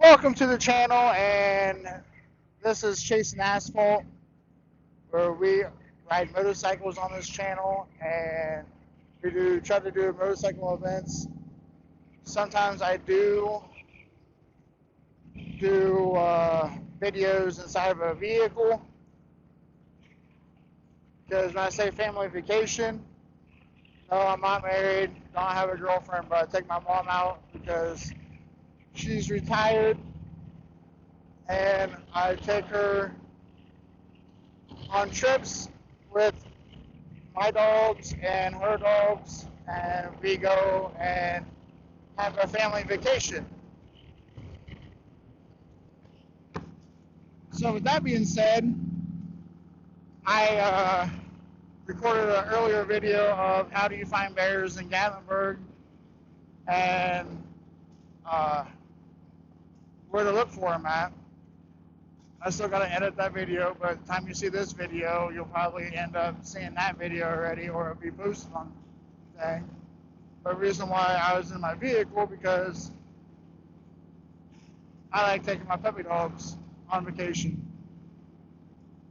Welcome to the channel, and this is Chasing Asphalt, where we ride motorcycles on this channel, and we try to do motorcycle events. Sometimes I do videos inside of a vehicle, because when I say family vacation, no, I'm not married, don't have a girlfriend, but I take my mom out because she's retired, and I take her on trips with my dogs and her dogs, and we go and have a family vacation. So with that being said, I recorded an earlier video of how do you find bears in Gatlinburg, and where to look for them at. I still got to edit that video, but by the time you see this video, you'll probably end up seeing that video already, or it'll be posted on the thing. But the reason why I was in my vehicle, because I like taking my puppy dogs on vacation.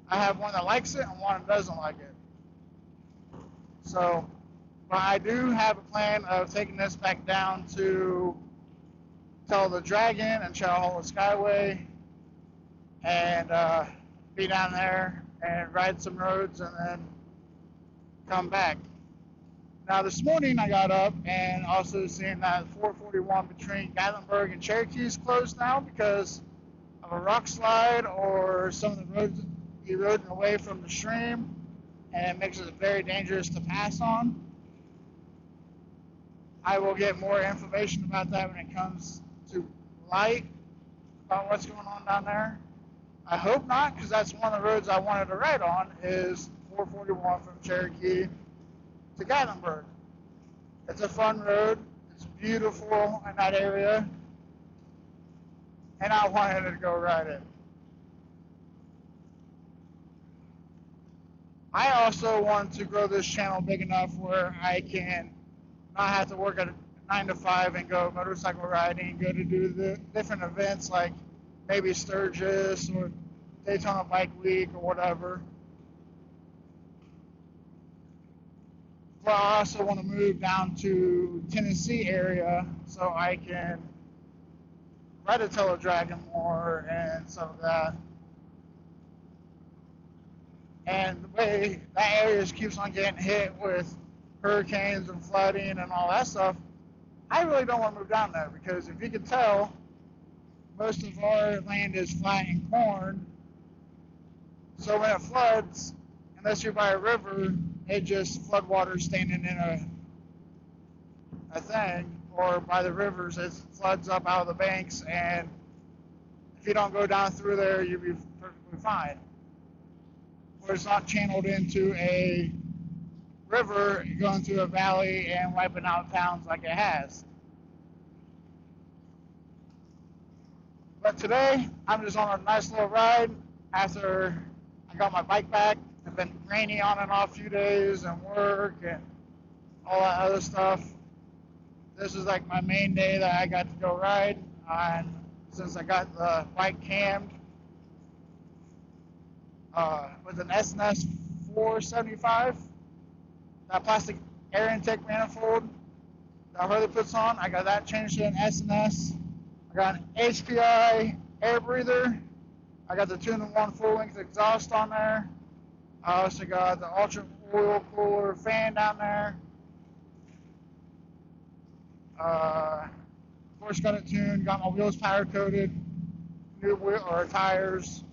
I have one that likes it and one that doesn't like it. So, but I do have a plan of taking this back down to Tell the Dragon and Chowhalla Skyway, and be down there and ride some roads and then come back. Now this morning I got up and also seen that 441 between Gatlinburg and Cherokee is closed now because of a rock slide or some of the roads eroding away from the stream, and it makes it very dangerous to pass on. I will get more information about that when it comes to light about what's going on down there. I hope not, because that's one of the roads I wanted to ride on, is 441 from Cherokee to Gatlinburg. It's a fun road. It's beautiful in that area, and I wanted to go ride it. I also want to grow this channel big enough where I can not have to work at 9 to 5 and go motorcycle riding, go to do the different events like maybe Sturgis or Daytona Bike Week or whatever. But I also want to move down to Tennessee area so I can ride a Tell the Dragon more and some of that. And the way that area just keeps on getting hit with hurricanes and flooding and all that stuff, I really don't want to move down there, because if you can tell, most of our land is flat and corn. So when it floods, unless you're by a river, it just floodwater standing in a thing, or by the rivers, it floods up out of the banks, and if you don't go down through there, you'll be perfectly fine. Where it's not channeled into a river going through a valley and wiping out towns like it has. But today, I'm just on a nice little ride after I got my bike back. It's been rainy on and off a few days and work and all that other stuff. This is like my main day that I got to go ride on, since I got the bike cammed with an S&S 475. That plastic air intake manifold that Harley puts on, I got that changed to an S&S. I got an HPI air breather. I got the 2-in-1 full-length exhaust on there. I also got the Ultra Oil Cooler fan down there. Of course, got it tuned. Got my wheels powder coated. New wheel or tires.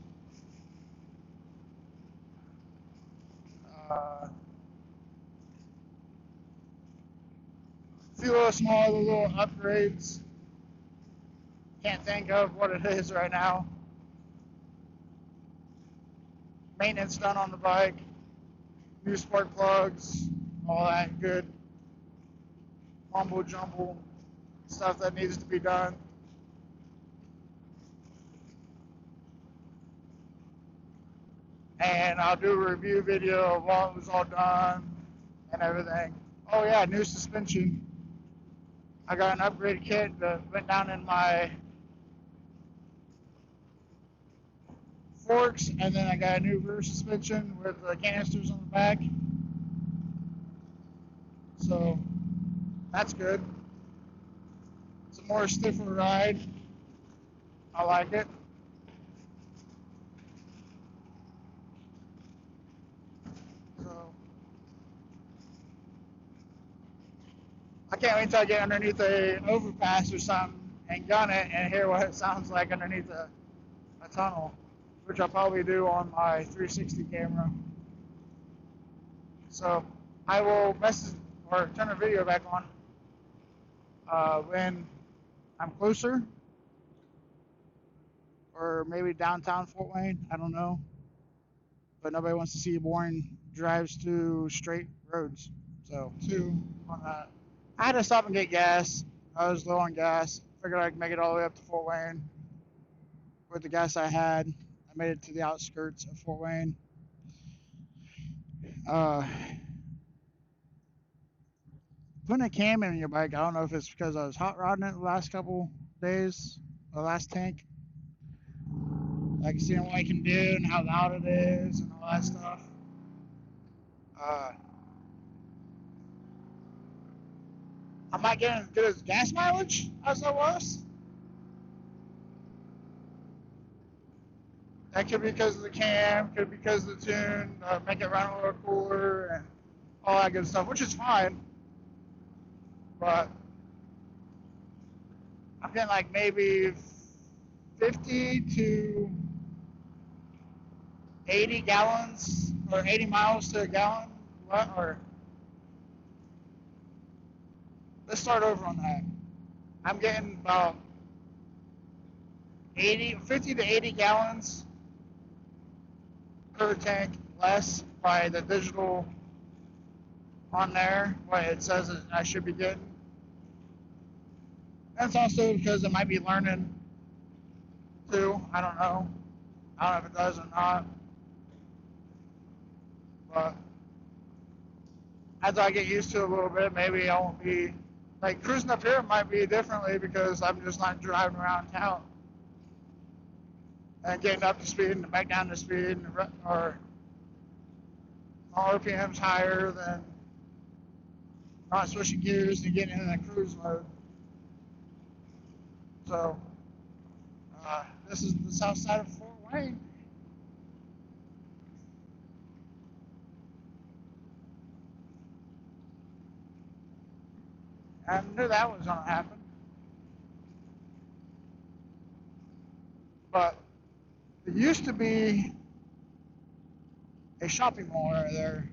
A few little small little upgrades. Can't think of what it is right now. Maintenance done on the bike. New spark plugs. All that good mumbo jumbo stuff that needs to be done. And I'll do a review video of what was all done and everything. Oh yeah, new suspension. I got an upgraded kit that went down in my forks, and then I got a new rear suspension with the canisters on the back. So that's good. It's a more stiffer ride. I like it. So I can't wait until I get underneath a overpass or something and gun it and hear what it sounds like underneath a tunnel, which I'll probably do on my 360 camera. So I will message or turn the video back on when I'm closer, or maybe downtown Fort Wayne. I don't know, but nobody wants to see boring drives through straight roads. So two on that. I had to stop and get gas. I was low on gas. Figured I could make it all the way up to Fort Wayne with the gas I had. I made it to the outskirts of Fort Wayne. Putting a cam in your bike, I don't know if it's because I was hot rodding it the last couple days, the last tank. Like seeing what I can do and how loud it is and all that stuff. I'm not getting as good as gas mileage as I was. That could be because of the cam, could be because of the tune, make it run a little cooler and all that good stuff, which is fine. But I'm getting like maybe 50 to 80 gallons or 80 miles to a gallon. Or let's start over on that. I'm getting about 50 to 80 gallons per tank less by the digital on there, what it says that I should be getting. That's also because it might be learning too. I don't know. I don't know if it does or not. But as I get used to it a little bit, maybe I won't be like cruising up here might be differently because I'm just not driving around town and getting up to speed and back down to speed, or my RPM's higher than not switching gears and getting in a cruise mode. So this is the south side of Fort Wayne. I knew that was going to happen. But there used to be a shopping mall right there.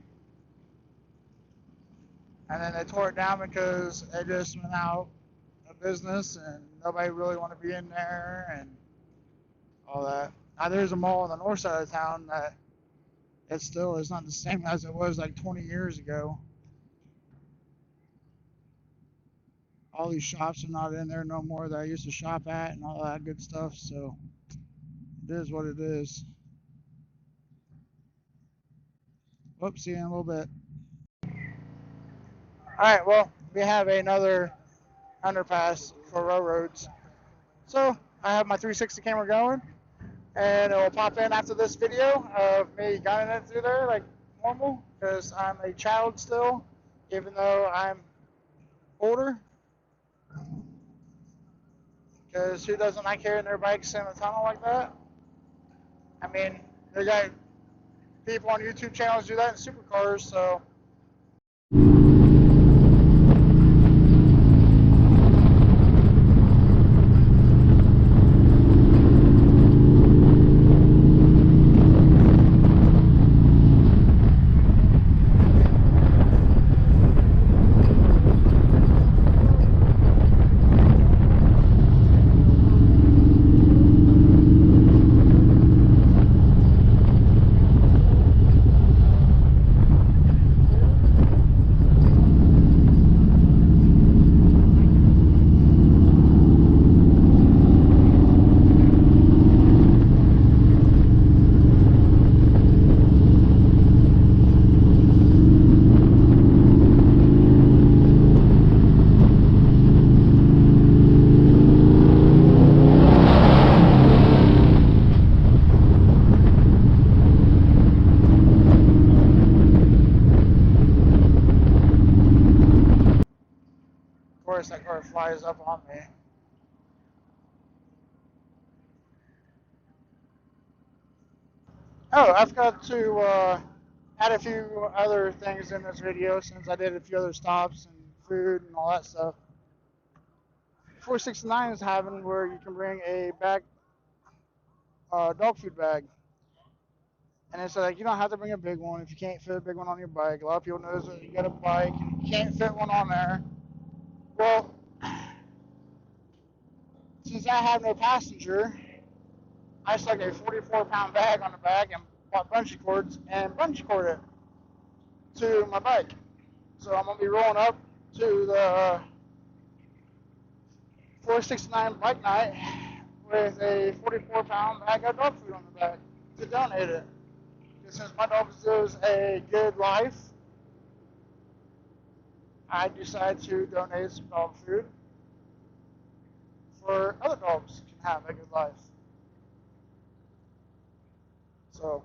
And then they tore it down because it just went out of business and nobody really wanted to be in there and all that. Now there's a mall on the north side of town that it still is not the same as it was like 20 years ago. All these shops are not in there no more that I used to shop at and all that good stuff, so it is what it is. Whoops, see you in a little bit. Alright, well, we have another underpass for railroads. So, I have my 360 camera going, and it will pop in after this video of me gunning it through there like normal, because I'm a child still, even though I'm older. Because who doesn't like carrying their bikes in a tunnel like that? I mean, they got people on YouTube channels do that in supercars, so course, that car flies up on me. Oh, I forgot to add a few other things in this video since I did a few other stops and food and all that stuff. 469 is having where you can bring a bag, dog food bag. And it's like you don't have to bring a big one if you can't fit a big one on your bike. A lot of people notice that you got a bike and you can't fit one on there. Well, since I have no passenger, I stuck a 44-pound bag on the back and bought bungee cords and bungee cord it to my bike. So I'm gonna be rolling up to the 469 bike night with a 44-pound bag of dog food on the back to donate it. Because since my dog deserves a good life, I decided to donate some dog food for other dogs can have a good life. So